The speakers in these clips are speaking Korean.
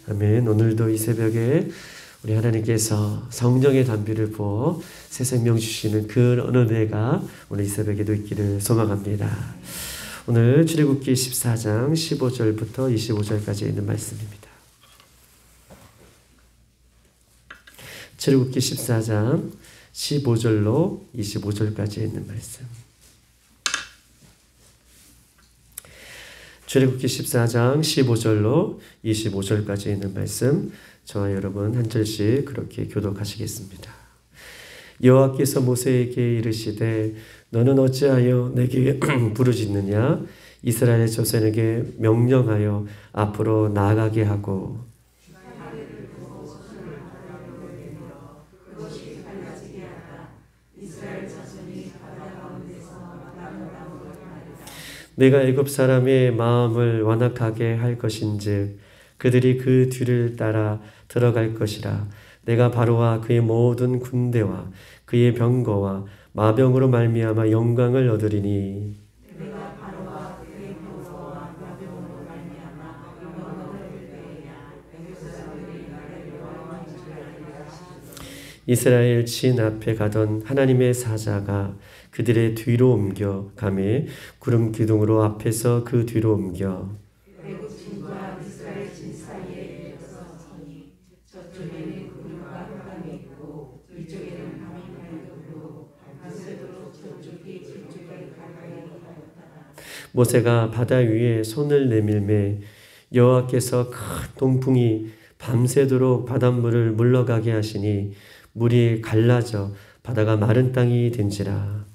아멘. 오늘도 이 새벽에 우리 하나님께서 성령의 담비를 부어 새 생명 주시는 그 은혜가 오늘 이 새벽에도 있기를 소망합니다. 오늘 출애굽기 14장 15절부터 25절까지 있는 말씀입니다. 출애굽기 14장 15절로 25절까지 있는 말씀. 출애굽기 14장 15절로 25절까지 있는 말씀, 저와 여러분 한 절씩 그렇게 교독하시겠습니다. 여호와께서 모세에게 이르시되 너는 어찌하여 내게 부르짖느냐? 이스라엘의 조상에게 명령하여 앞으로 나아가게 하고 내가 애굽 사람의 마음을 완악하게 할 것인즉 그들이 그 뒤를 따라 들어갈 것이라. 내가 바로와 그의 모든 군대와 그의 병거와 마병으로 말미암아 영광을 얻으리니 내가 바로와 그의 병거와 마병으로 말미암아 영광을 얻으리라. 애굽 사람들이 나를 여호와인 줄 알리라. 이스라엘 진 앞에 가던 하나님의 사자가 그들의 뒤로 옮겨 가매 구름 기둥으로 앞에서 그 뒤로 옮겨 애굽 진과 이스라엘 진 사이에 이어서 서니 저쪽에는 구름과 흑암이 있고 이쪽에는 밤이 밝고 밤새도록 저쪽이 저쪽에 가까이 하였다. 모세가 바다 위에 손을 내밀매 여호와께서 큰 동풍이 밤새도록 바닷물을 물러가게 하시니 물이 갈라져 바다가 마른 땅이 된지라.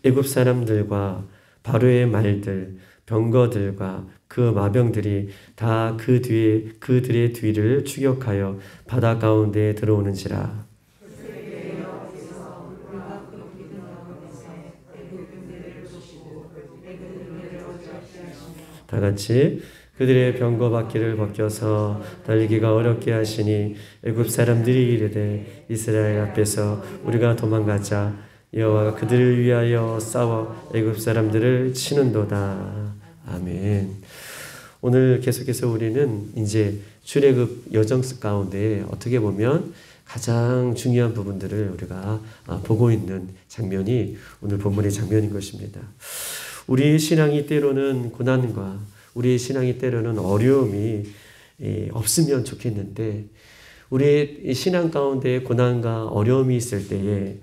애굽 사람들과 바로의 말들, 병거들과 그 마병들이 다 그들의 뒤를 추격하여 바다 가운데에 들어오는지라. 다 같이 그들의 병거 바퀴를 벗겨서 달리기가 어렵게 하시니 애굽 사람들이 이르되 이스라엘 앞에서 우리가 도망가자. 여호와가 그들을 위하여 싸워 애굽 사람들을 치는도다. 아멘. 오늘 계속해서 우리는 이제 출애굽 여정 가운데 어떻게 보면 가장 중요한 부분들을 우리가 보고 있는 장면이 오늘 본문의 장면인 것입니다. 우리의 신앙이 때로는 고난과 우리의 신앙이 때로는 어려움이 없으면 좋겠는데 우리의 신앙 가운데 고난과 어려움이 있을 때에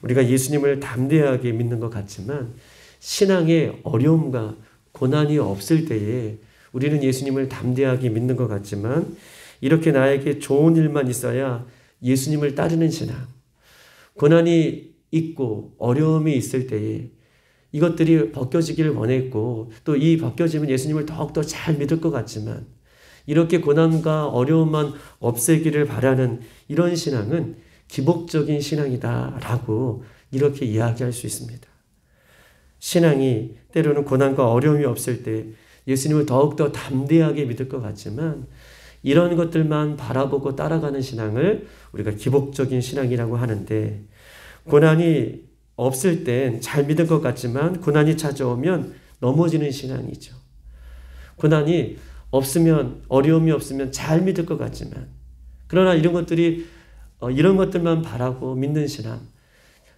우리가 예수님을 담대하게 믿는 것 같지만 신앙에 어려움과 고난이 없을 때에 우리는 예수님을 담대하게 믿는 것 같지만 이렇게 나에게 좋은 일만 있어야 예수님을 따르는 신앙, 고난이 있고 어려움이 있을 때에 이것들이 벗겨지기를 원했고 또 이 벗겨지면 예수님을 더욱더 잘 믿을 것 같지만 이렇게 고난과 어려움만 없애기를 바라는 이런 신앙은 기복적인 신앙이다라고 이렇게 이야기할 수 있습니다. 신앙이 때로는 고난과 어려움이 없을 때 예수님을 더욱더 담대하게 믿을 것 같지만 이런 것들만 바라보고 따라가는 신앙을 우리가 기복적인 신앙이라고 하는데 고난이 없을 땐 잘 믿을 것 같지만 고난이 찾아오면 넘어지는 신앙이죠. 고난이 없으면 어려움이 없으면 잘 믿을 것 같지만 그러나 이런 것들만 바라고 믿는 신앙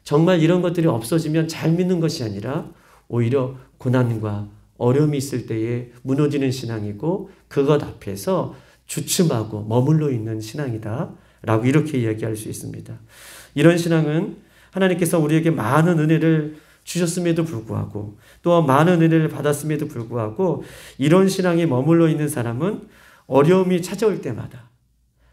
정말 이런 것들이 없어지면 잘 믿는 것이 아니라 오히려 고난과 어려움이 있을 때에 무너지는 신앙이고 그것 앞에서 주춤하고 머물러 있는 신앙이다 라고 이렇게 이야기할 수 있습니다. 이런 신앙은 하나님께서 우리에게 많은 은혜를 주셨음에도 불구하고 또 많은 은혜를 받았음에도 불구하고 이런 신앙에 머물러 있는 사람은 어려움이 찾아올 때마다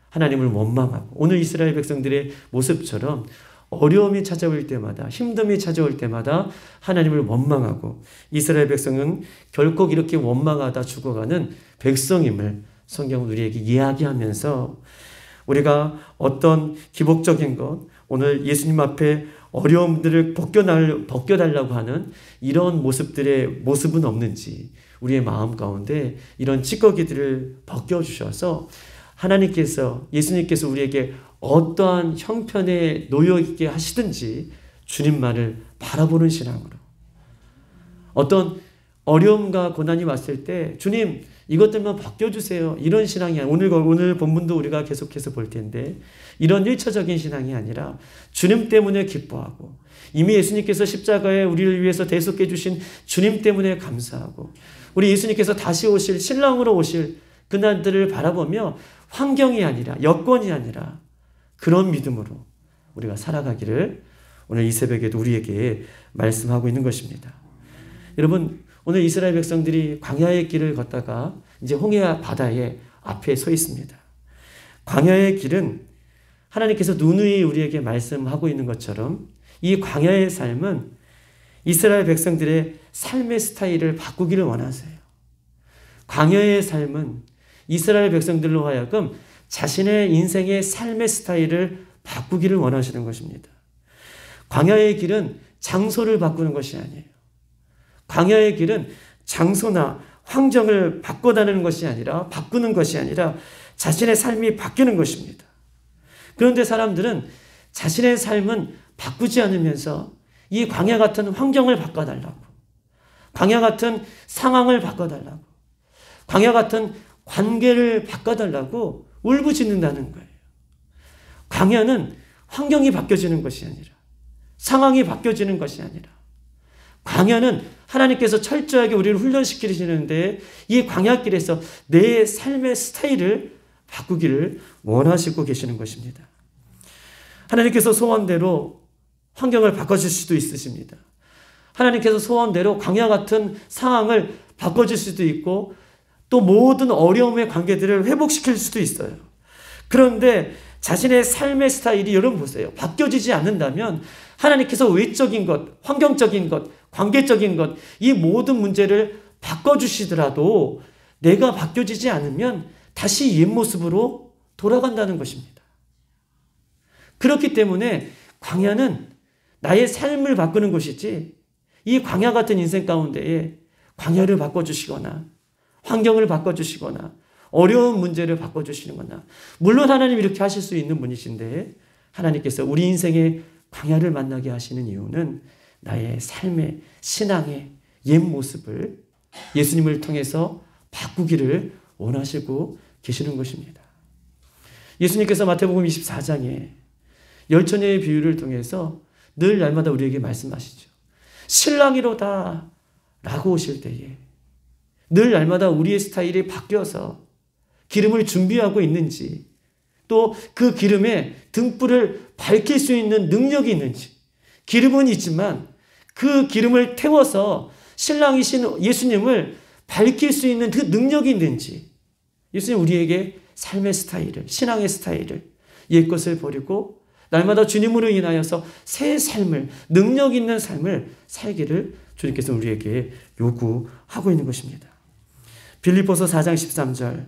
하나님을 원망하고 오늘 이스라엘 백성들의 모습처럼 어려움이 찾아올 때마다 힘듦이 찾아올 때마다 하나님을 원망하고 이스라엘 백성은 결코 이렇게 원망하다 죽어가는 백성임을 성경은 우리에게 이야기하면서 우리가 어떤 기복적인 것 오늘 예수님 앞에 어려움들을 벗겨달라고 하는 이런 모습은 없는지 우리의 마음 가운데 이런 찌꺼기들을 벗겨주셔서 하나님께서 예수님께서 우리에게 어떠한 형편에 놓여 있게 하시든지 주님만을 바라보는 신앙으로 어떤 어려움과 고난이 왔을 때 주님 이것들만 바뀌어주세요. 이런 신앙이 오늘 본문도 우리가 계속해서 볼 텐데 이런 1차적인 신앙이 아니라 주님 때문에 기뻐하고 이미 예수님께서 십자가에 우리를 위해서 대속해 주신 주님 때문에 감사하고 우리 예수님께서 다시 오실 신랑으로 오실 그날들을 바라보며 환경이 아니라 여건이 아니라 그런 믿음으로 우리가 살아가기를 오늘 이 새벽에도 우리에게 말씀하고 있는 것입니다. 여러분 오늘 이스라엘 백성들이 광야의 길을 걷다가 이제 홍해 바다의 앞에 서 있습니다. 광야의 길은 하나님께서 누누이 우리에게 말씀하고 있는 것처럼 이 광야의 삶은 이스라엘 백성들의 삶의 스타일을 바꾸기를 원하세요. 광야의 삶은 이스라엘 백성들로 하여금 자신의 인생의 삶의 스타일을 바꾸기를 원하시는 것입니다. 광야의 길은 장소를 바꾸는 것이 아니에요. 광야의 길은 장소나 환경을 바꿔다니는 것이 아니라 바꾸는 것이 아니라 자신의 삶이 바뀌는 것입니다. 그런데 사람들은 자신의 삶은 바꾸지 않으면서 이 광야 같은 환경을 바꿔달라고, 광야 같은 상황을 바꿔달라고, 광야 같은 관계를 바꿔달라고 울부짖는다는 거예요. 광야는 환경이 바뀌어지는 것이 아니라 상황이 바뀌어지는 것이 아니라 광야는 하나님께서 철저하게 우리를 훈련시키시는데 이 광야길에서 내 삶의 스타일을 바꾸기를 원하시고 계시는 것입니다. 하나님께서 소원대로 환경을 바꿔줄 수도 있으십니다. 하나님께서 소원대로 광야 같은 상황을 바꿔줄 수도 있고 또 모든 어려움의 관계들을 회복시킬 수도 있어요. 그런데 자신의 삶의 스타일이 여러분 보세요. 바뀌어지지 않는다면 하나님께서 외적인 것, 환경적인 것, 관계적인 것, 이 모든 문제를 바꿔주시더라도 내가 바뀌어지지 않으면 다시 옛 모습으로 돌아간다는 것입니다. 그렇기 때문에 광야는 나의 삶을 바꾸는 것이지 이 광야 같은 인생 가운데에 광야를 바꿔주시거나 환경을 바꿔주시거나 어려운 문제를 바꿔주시거나 물론 하나님 이렇게 하실 수 있는 분이신데 하나님께서 우리 인생의 광야를 만나게 하시는 이유는 나의 삶의 신앙의 옛 모습을 예수님을 통해서 바꾸기를 원하시고 계시는 것입니다. 예수님께서 마태복음 24장에 열처녀의 비유를 통해서 늘 날마다 우리에게 말씀하시죠. 신랑이로다 라고 오실 때에 늘 날마다 우리의 스타일이 바뀌어서 기름을 준비하고 있는지 또 그 기름에 등불을 밝힐 수 있는 능력이 있는지 기름은 있지만 그 기름을 태워서 신랑이신 예수님을 밝힐 수 있는 그 능력이 있는지 예수님 우리에게 삶의 스타일을 신앙의 스타일을 옛것을 버리고 날마다 주님으로 인하여서 새 삶을 능력 있는 삶을 살기를 주님께서 우리에게 요구하고 있는 것입니다. 빌립보서 4장 13절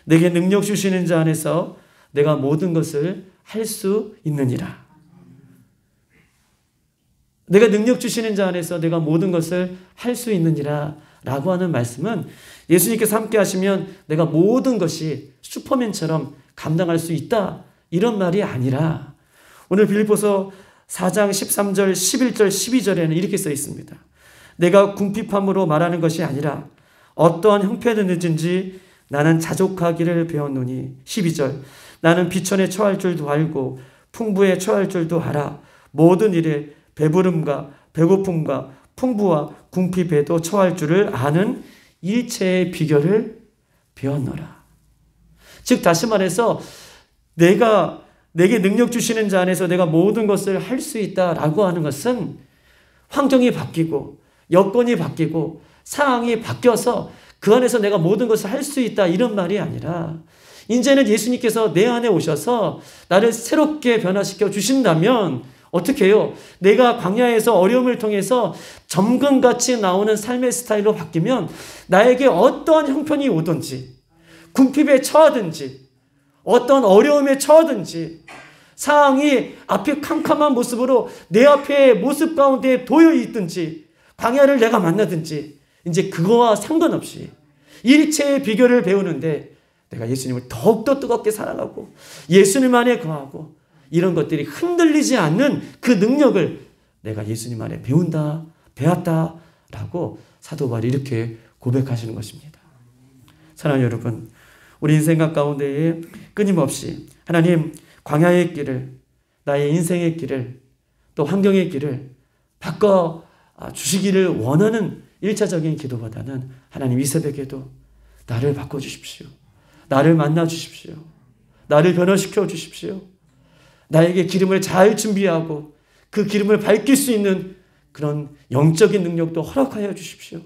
내게 능력 주시는 자 안에서 내가 모든 것을 할 수 있느니라. 내가 능력 주시는 자 안에서 내가 모든 것을 할 수 있느니라 라고 하는 말씀은 예수님께서 함께 하시면 내가 모든 것이 슈퍼맨처럼 감당할 수 있다 이런 말이 아니라 오늘 빌립보서 4장 13절 11절 12절에는 이렇게 써 있습니다. 내가 궁핍함으로 말하는 것이 아니라 어떠한 형편이든지 나는 자족하기를 배웠노니 12절 나는 비천에 처할 줄도 알고 풍부에 처할 줄도 알아 모든 일에 배부름과 배고픔과 풍부와 궁핍에도 처할 줄을 아는 일체의 비결을 배웠노라. 즉 다시 말해서 내게 능력 주시는 자 안에서 내가 모든 것을 할 수 있다라고 하는 것은 환경이 바뀌고 여건이 바뀌고 상황이 바뀌어서 그 안에서 내가 모든 것을 할 수 있다 이런 말이 아니라 이제는 예수님께서 내 안에 오셔서 나를 새롭게 변화시켜 주신다면 어떻게 해요? 내가 광야에서 어려움을 통해서 점검같이 나오는 삶의 스타일로 바뀌면 나에게 어떠한 형편이 오든지 궁핍에 처하든지 어떤 어려움에 처하든지 상황이 앞에 캄캄한 모습으로 내 앞에 모습 가운데 도여 있든지 광야를 내가 만나든지 이제 그거와 상관없이 일체의 비결을 배우는데 내가 예수님을 더욱더 뜨겁게 사랑하고 예수님 안에 거하고 이런 것들이 흔들리지 않는 그 능력을 내가 예수님 안에 배운다, 배웠다 라고 사도 바울이 이렇게 고백하시는 것입니다. 사랑하는 여러분, 우리 인생각 가운데에 끊임없이 하나님 광야의 길을, 나의 인생의 길을, 또 환경의 길을 바꿔 주시기를 원하는 1차적인 기도보다는 하나님 이 새벽에도 나를 바꿔주십시오. 나를 만나 주십시오. 나를 변화시켜 주십시오. 나에게 기름을 잘 준비하고 그 기름을 밝힐 수 있는 그런 영적인 능력도 허락하여 주십시오.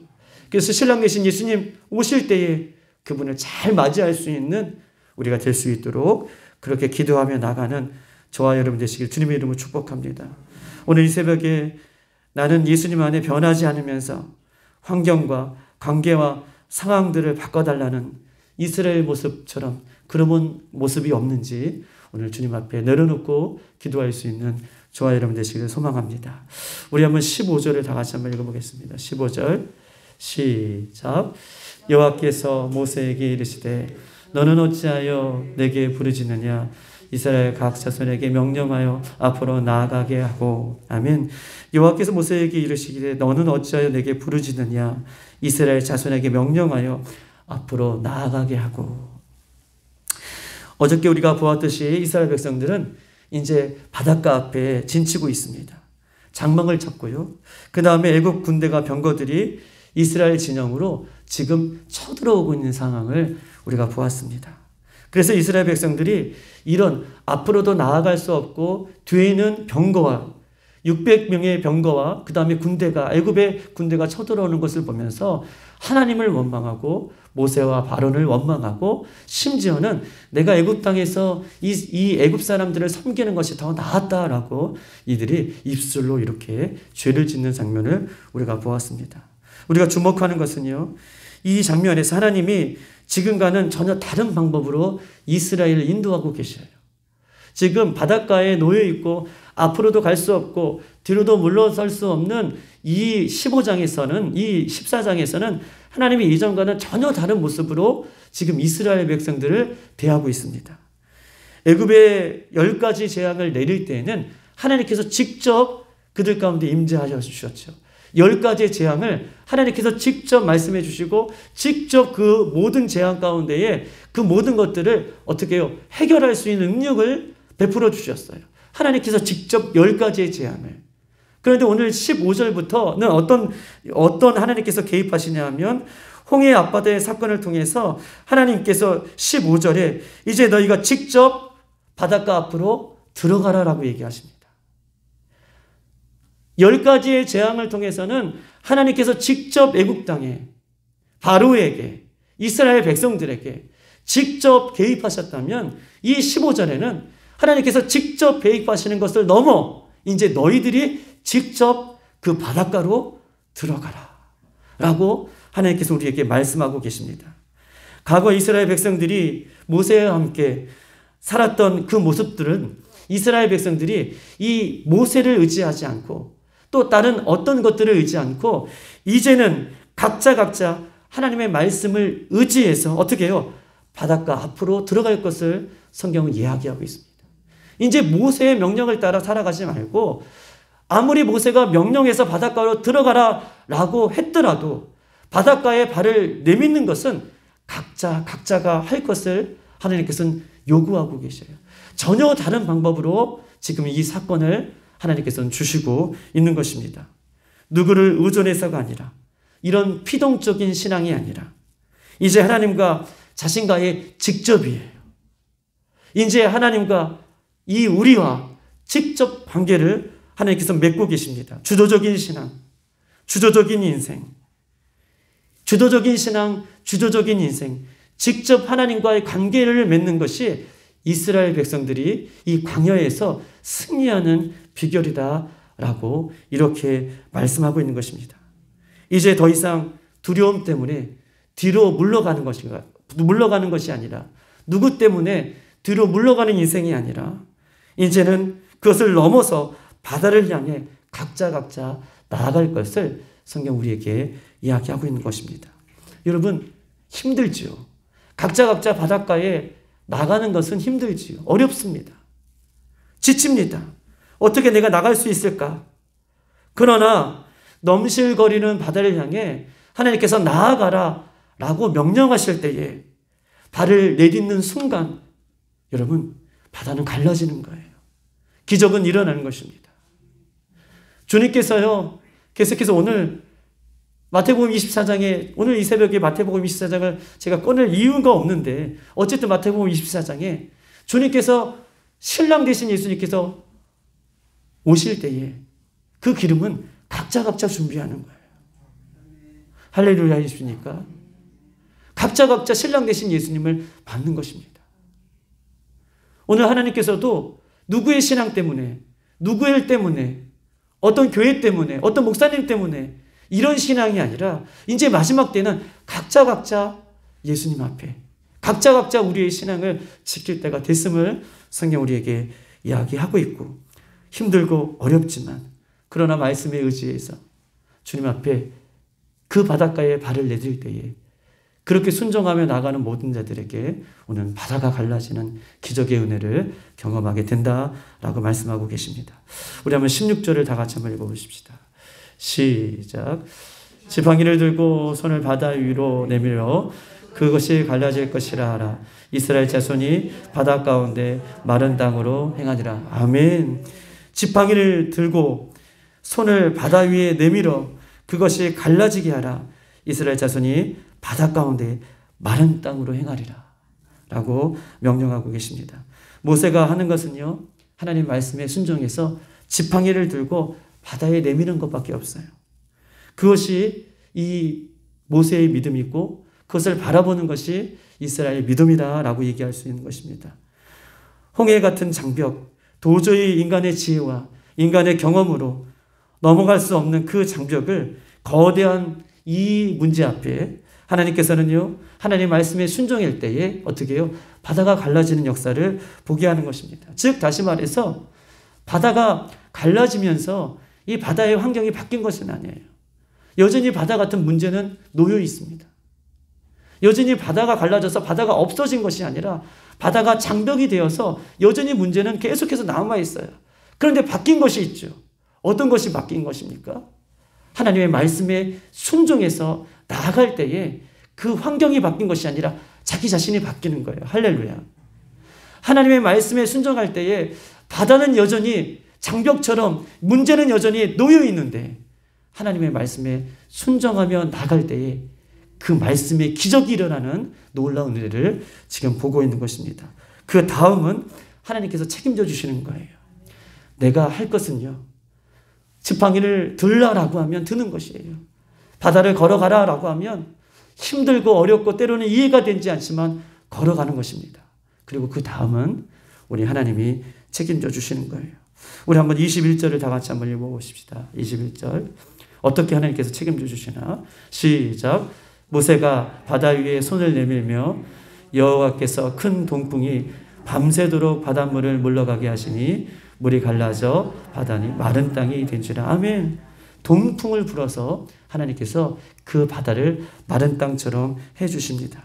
그래서 신랑 되신 예수님 오실 때에 그분을 잘 맞이할 수 있는 우리가 될 수 있도록 그렇게 기도하며 나가는 저와 여러분 되시길 주님의 이름으로 축복합니다. 오늘 이 새벽에 나는 예수님 안에 변하지 않으면서 환경과 관계와 상황들을 바꿔달라는 이스라엘 모습처럼 그런 모습이 없는지 오늘 주님 앞에 내려놓고 기도할 수 있는 저와 여러분 되시기를 소망합니다. 우리 한번 15절을 다 같이 한번 읽어보겠습니다. 15절 시작. 여호와께서 모세에게 이르시되 너는 어찌하여 내게 부르짖느냐. 이스라엘 각 자손에게 명령하여 앞으로 나아가게 하고. 아멘. 여호와께서 모세에게 이르시기를 너는 어찌하여 내게 부르짖느냐. 이스라엘 자손에게 명령하여 앞으로 나아가게 하고. 어저께 우리가 보았듯이 이스라엘 백성들은 이제 바닷가 앞에 진치고 있습니다. 장막을 쳤고요. 그 다음에 애국 군대가 병거들이 이스라엘 진영으로 지금 쳐들어오고 있는 상황을 우리가 보았습니다. 그래서 이스라엘 백성들이 이런 앞으로도 나아갈 수 없고 뒤에는 병거와 600명의 병거와 그 다음에 군대가 애굽의 군대가 쳐들어오는 것을 보면서 하나님을 원망하고 모세와 바론을 원망하고 심지어는 내가 애굽 땅에서 이 애굽 사람들을 섬기는 것이 더 나았다라고 이들이 입술로 이렇게 죄를 짓는 장면을 우리가 보았습니다. 우리가 주목하는 것은요, 이 장면에서 하나님이 지금과는 전혀 다른 방법으로 이스라엘을 인도하고 계셔요. 지금 바닷가에 놓여 있고 앞으로도 갈 수 없고 뒤로도 물러설 수 없는 이 15장에서는, 이 14장에서는 하나님이 이전과는 전혀 다른 모습으로 지금 이스라엘 백성들을 대하고 있습니다. 애굽의 10가지 재앙을 내릴 때에는 하나님께서 직접 그들 가운데 임재하여 주셨죠. 10가지의 재앙을 하나님께서 직접 말씀해 주시고 직접 그 모든 재앙 가운데에 그 모든 것들을 어떻게 해요? 해결할 수 있는 능력을 베풀어 주셨어요. 하나님께서 직접 10가지의 재앙을. 그런데 오늘 15절부터는 어떤 하나님께서 개입하시냐 하면 홍해 앞바다의 사건을 통해서 하나님께서 15절에 이제 너희가 직접 바닷가 앞으로 들어가라라고 얘기하십니다. 10가지의 재앙을 통해서는 하나님께서 직접 애국 땅에 바로에게 이스라엘 백성들에게 직접 개입하셨다면 이 15절에는 하나님께서 직접 개입하시는 것을 넘어 이제 너희들이 직접 그 바닷가로 들어가라 라고 하나님께서 우리에게 말씀하고 계십니다. 과거 이스라엘 백성들이 모세와 함께 살았던 그 모습들은 이스라엘 백성들이 이 모세를 의지하지 않고 또 다른 어떤 것들을 의지 않고 이제는 각자 하나님의 말씀을 의지해서 어떻게 해요? 바닷가 앞으로 들어갈 것을 성경은 이야기하고 있습니다. 이제 모세의 명령을 따라 살아가지 말고 아무리 모세가 명령해서 바닷가로 들어가라 라고 했더라도 바닷가에 발을 내딛는 것은 각자가 할 것을 하나님께서는 요구하고 계셔요. 전혀 다른 방법으로 지금 이 사건을 하나님께서는 주시고 있는 것입니다. 누구를 의존해서가 아니라 이런 피동적인 신앙이 아니라 이제 하나님과 자신과의 직접이에요. 이제 하나님과 이 우리와 직접 관계를 하나님께서 맺고 계십니다. 주도적인 신앙, 주도적인 인생, 주도적인 신앙, 주도적인 인생, 직접 하나님과의 관계를 맺는 것이 이스라엘 백성들이 이 광야에서 승리하는 비결이다라고 이렇게 말씀하고 있는 것입니다. 이제 더 이상 두려움 때문에 뒤로 물러가는 것이 아니라 누구 때문에 뒤로 물러가는 인생이 아니라 이제는 그것을 넘어서 바다를 향해 각자 나아갈 것을 성경 우리에게 이야기하고 있는 것입니다. 여러분 힘들지요. 각자 바닷가에 나가는 것은 힘들지요. 어렵습니다. 지칩니다. 어떻게 내가 나갈 수 있을까? 그러나 넘실거리는 바다를 향해 하나님께서 나아가라 라고 명령하실 때에 발을 내딛는 순간 여러분 바다는 갈라지는 거예요. 기적은 일어나는 것입니다. 주님께서요 계속해서 오늘 마태복음 24장에 오늘 이 새벽에 마태복음 24장을 제가 꺼낼 이유가 없는데 어쨌든 마태복음 24장에 주님께서 신랑 되신 예수님께서 오실 때에 그 기름은 각자 준비하는 거예요. 할렐루야 하십니까? 각자 신랑 되신 예수님을 받는 것입니다. 오늘 하나님께서도 누구의 신앙 때문에, 누구의 일 때문에, 어떤 교회 때문에, 어떤 목사님 때문에 이런 신앙이 아니라 이제 마지막 때는 각자 예수님 앞에 각자 우리의 신앙을 지킬 때가 됐음을 성경 우리에게 이야기하고 있고 힘들고 어렵지만 그러나 말씀에 의지해서 주님 앞에 그 바닷가에 발을 내딜 때에 그렇게 순종하며 나가는 모든 자들에게 오늘 바다가 갈라지는 기적의 은혜를 경험하게 된다라고 말씀하고 계십니다. 우리 한번 16절을 다 같이 한번 읽어보십시다. 시작. 지팡이를 들고 손을 바다 위로 내밀어 그것이 갈라질 것이라 하라. 이스라엘 자손이 바다 가운데 마른 땅으로 행하니라. 아멘. 지팡이를 들고 손을 바다 위에 내밀어 그것이 갈라지게 하라. 이스라엘 자손이 바다 가운데 마른 땅으로 행하리라 라고 명령하고 계십니다. 모세가 하는 것은요 하나님 말씀에 순종해서 지팡이를 들고 바다에 내미는 것밖에 없어요. 그것이 이 모세의 믿음이고 그것을 바라보는 것이 이스라엘의 믿음이다라고 얘기할 수 있는 것입니다. 홍해 같은 장벽, 도저히 인간의 지혜와 인간의 경험으로 넘어갈 수 없는 그 장벽을 거대한 이 문제 앞에 하나님께서는요 하나님 말씀에 순종할 때에 어떻게 해요? 바다가 갈라지는 역사를 보게 하는 것입니다. 즉 다시 말해서 바다가 갈라지면서 이 바다의 환경이 바뀐 것은 아니에요. 여전히 바다 같은 문제는 놓여 있습니다. 여전히 바다가 갈라져서 바다가 없어진 것이 아니라 바다가 장벽이 되어서 여전히 문제는 계속해서 남아 있어요. 그런데 바뀐 것이 있죠. 어떤 것이 바뀐 것입니까? 하나님의 말씀에 순종해서 나아갈 때에 그 환경이 바뀐 것이 아니라 자기 자신이 바뀌는 거예요. 할렐루야. 하나님의 말씀에 순종할 때에 바다는 여전히 장벽처럼 문제는 여전히 놓여 있는데 하나님의 말씀에 순종하며 나갈 때에 그 말씀에 기적이 일어나는 놀라운 은혜를 지금 보고 있는 것입니다. 그 다음은 하나님께서 책임져 주시는 거예요. 내가 할 것은요. 지팡이를 들라라고 하면 드는 것이에요. 바다를 걸어가라라고 하면 힘들고 어렵고 때로는 이해가 되지 않지만 걸어가는 것입니다. 그리고 그 다음은 우리 하나님이 책임져 주시는 거예요. 우리 한번 21절을 다 같이 한번 읽어보십시다. 21절. 어떻게 하나님께서 책임져 주시나? 시작. 모세가 바다 위에 손을 내밀며 여호와께서 큰 동풍이 밤새도록 바닷물을 물러가게 하시니 물이 갈라져 바다니 마른 땅이 된지라. 아멘. 동풍을 불어서 하나님께서 그 바다를 마른 땅처럼 해주십니다.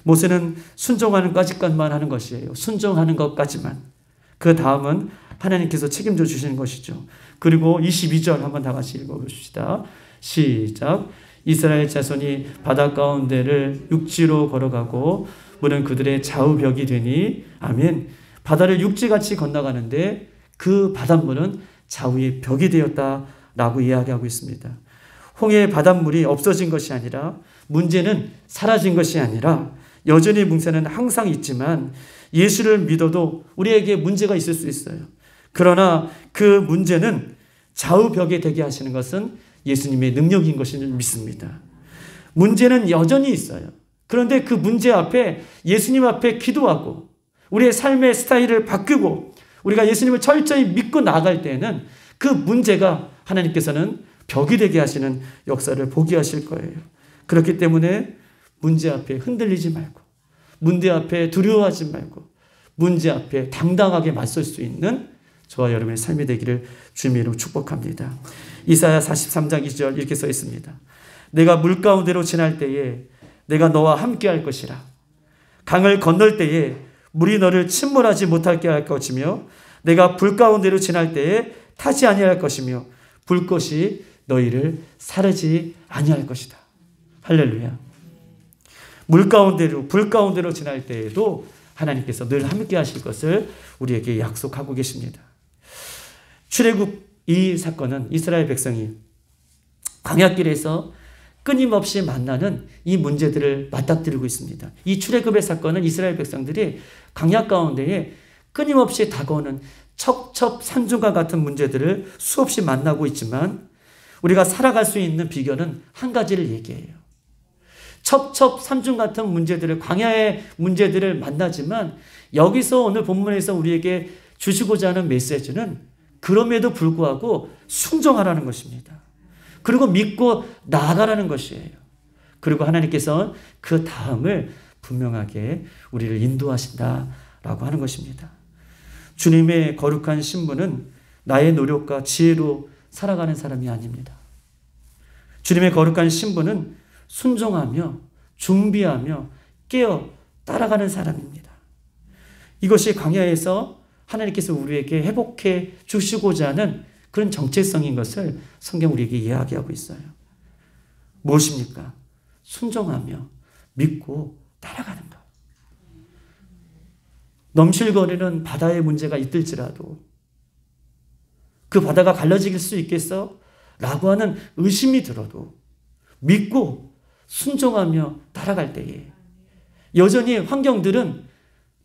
모세는 순종하는 것까지만 하는 것이에요. 순종하는 것까지만. 그 다음은 하나님께서 책임져 주시는 것이죠. 그리고 22절 한번 다 같이 읽어봅시다. 시작. 이스라엘 자손이 바다 가운데를 육지로 걸어가고 물은 그들의 좌우벽이 되니. 아멘. 바다를 육지같이 건너가는데 그 바닷물은 좌우의 벽이 되었다라고 이야기하고 있습니다. 홍해의 바닷물이 없어진 것이 아니라 문제는 사라진 것이 아니라 여전히 문제는 항상 있지만 예수를 믿어도 우리에게 문제가 있을 수 있어요. 그러나 그 문제는 좌우벽에 되게 하시는 것은 예수님의 능력인 것을 믿습니다. 문제는 여전히 있어요. 그런데 그 문제 앞에 예수님 앞에 기도하고 우리의 삶의 스타일을 바꾸고 우리가 예수님을 철저히 믿고 나아갈 때에는 그 문제가 하나님께서는 벽이 되게 하시는 역사를 보게 하실 거예요. 그렇기 때문에 문제 앞에 흔들리지 말고 문제 앞에 두려워하지 말고 문제 앞에 당당하게 맞설 수 있는 저와 여러분의 삶이 되기를 주님의 이름으로 축복합니다. 이사야 43장 2절 이렇게 써 있습니다. 내가 물 가운데로 지날 때에 내가 너와 함께 할 것이라. 강을 건널 때에 물이 너를 침몰하지 못하게 할 것이며 내가 불 가운데로 지날 때에 타지 아니할 것이며 불꽃이 너희를 사르지 아니할 것이다. 할렐루야. 물 가운데로 불 가운데로 지날 때에도 하나님께서 늘 함께 하실 것을 우리에게 약속하고 계십니다. 출애굽 이 사건은 이스라엘 백성이 광야길에서 끊임없이 만나는 이 문제들을 맞닥뜨리고 있습니다. 이 출애굽의 사건은 이스라엘 백성들이 광야 가운데에 끊임없이 다가오는 첩첩산중과 같은 문제들을 수없이 만나고 있지만 우리가 살아갈 수 있는 비결은 한 가지를 얘기해요. 첩첩산중 같은 문제들을, 광야의 문제들을 만나지만 여기서 오늘 본문에서 우리에게 주시고자 하는 메시지는 그럼에도 불구하고 순종하라는 것입니다. 그리고 믿고 나아가라는 것이에요. 그리고 하나님께서 그 다음을 분명하게 우리를 인도하신다라고 하는 것입니다. 주님의 거룩한 신분은 나의 노력과 지혜로 살아가는 사람이 아닙니다. 주님의 거룩한 신분은 순종하며 준비하며 깨어 따라가는 사람입니다. 이것이 광야에서 하나님께서 우리에게 회복해 주시고자 하는 그런 정체성인 것을 성경 우리에게 이야기하고 있어요. 무엇입니까? 순종하며 믿고 따라가는 것. 넘실거리는 바다의 문제가 있을지라도 그 바다가 갈라질 수 있겠어? 라고 하는 의심이 들어도 믿고 순종하며 따라갈 때에 여전히 환경들은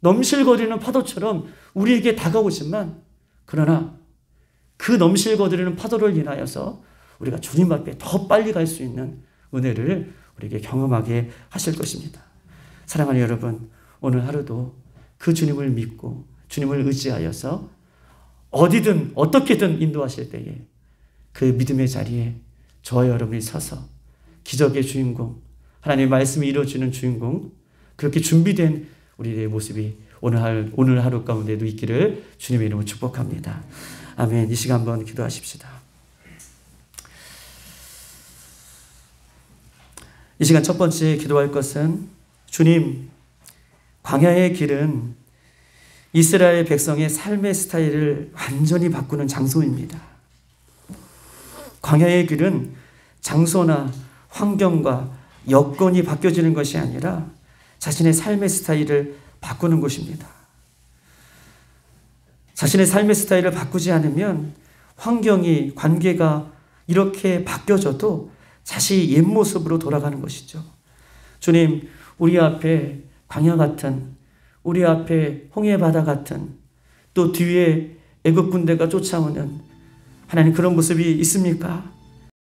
넘실거리는 파도처럼 우리에게 다가오지만 그러나 그 넘실거리는 파도를 인하여서 우리가 주님 앞에 더 빨리 갈 수 있는 은혜를 우리에게 경험하게 하실 것입니다. 사랑하는 여러분, 오늘 하루도 그 주님을 믿고 주님을 의지하여서 어디든 어떻게든 인도하실 때에 그 믿음의 자리에 저와 여러분이 서서 기적의 주인공, 하나님의 말씀이 이루어지는 주인공, 그렇게 준비된 우리의 모습이 오늘 하루 가운데도 있기를 주님의 이름으로 축복합니다. 아멘. 이 시간 한번 기도하십시다. 이 시간 첫 번째 기도할 것은 주님, 광야의 길은 이스라엘 백성의 삶의 스타일을 완전히 바꾸는 장소입니다. 광야의 길은 장소나 환경과 여건이 바뀌어지는 것이 아니라 자신의 삶의 스타일을 바꾸는 곳입니다. 자신의 삶의 스타일을 바꾸지 않으면 환경이, 관계가 이렇게 바뀌어져도 다시 옛 모습으로 돌아가는 것이죠. 주님, 우리 앞에 광야 같은, 우리 앞에 홍해 바다 같은, 또 뒤에 애굽 군대가 쫓아오는 하나님 그런 모습이 있습니까?